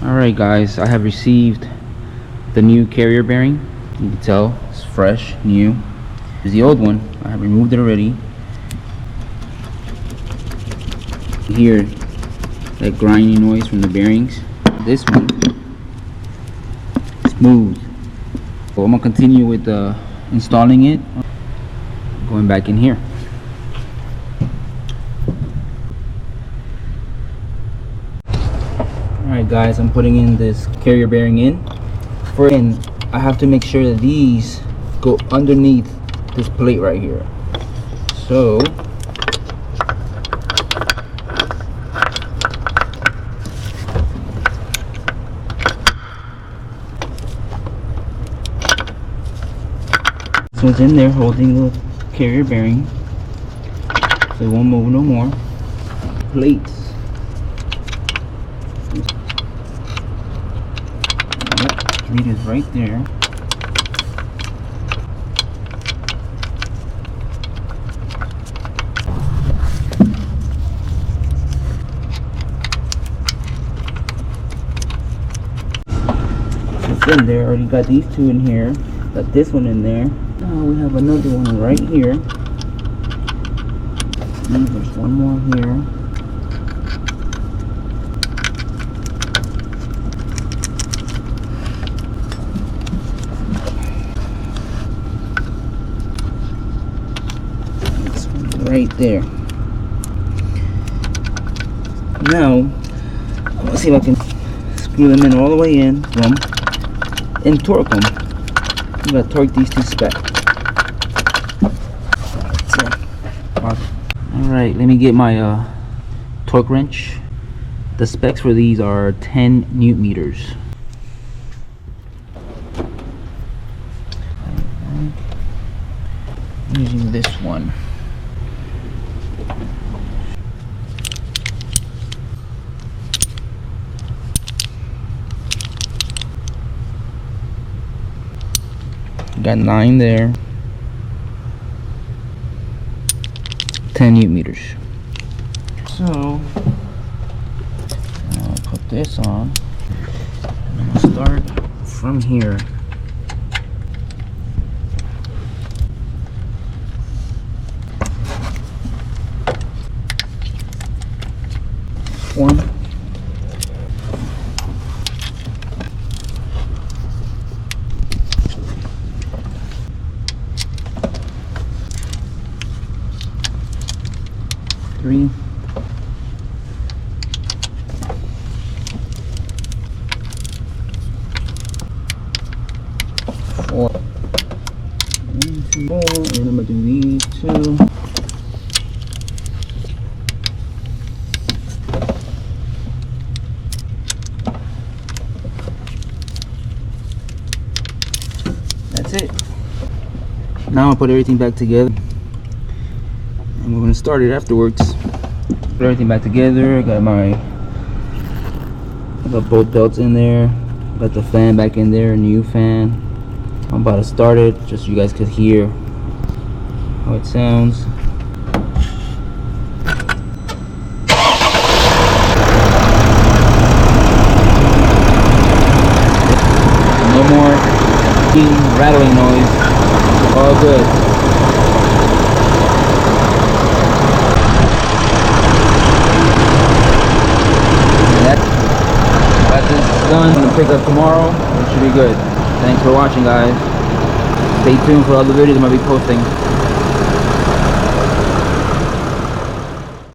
Alright guys, I have received the new carrier bearing. You can tell it's fresh, new. Here's the old one. I have removed it already. You hear that grinding noise from the bearings. This one, smooth. So I'm gonna continue with installing it. Going back in here. Alright guys, I'm putting in this carrier bearing in. I have to make sure that these go underneath this plate right here. So it's in there holding the carrier bearing, so it won't move no more. Plates. It is right there. It's in there. Already got these two in here. Got this one in there. Now we have another one right here. There's one more here. Right there. Now I'm gonna see if I can screw them in all the way in and torque them. I'm gonna torque these two specs. Alright, let me get my torque wrench. The specs for these are 10 newton meters. I'm using this one. Got 9 there. 10 newton meters. So I'll put this on. And I'm gonna start from here. One. 3, 4, 1, 2, 4, and I'm gonna do these two. That's it. Now I'll put everything back together. And we're going to start it afterwards. Put everything back together. I got both belts in there. Got the fan back in there, new fan. I'm about to start it just so you guys could hear how it sounds. No more rattling noise. All good. Done. I'm gonna pick up tomorrow. It should be good. Thanks for watching, guys. Stay tuned for other videos I'm gonna be posting.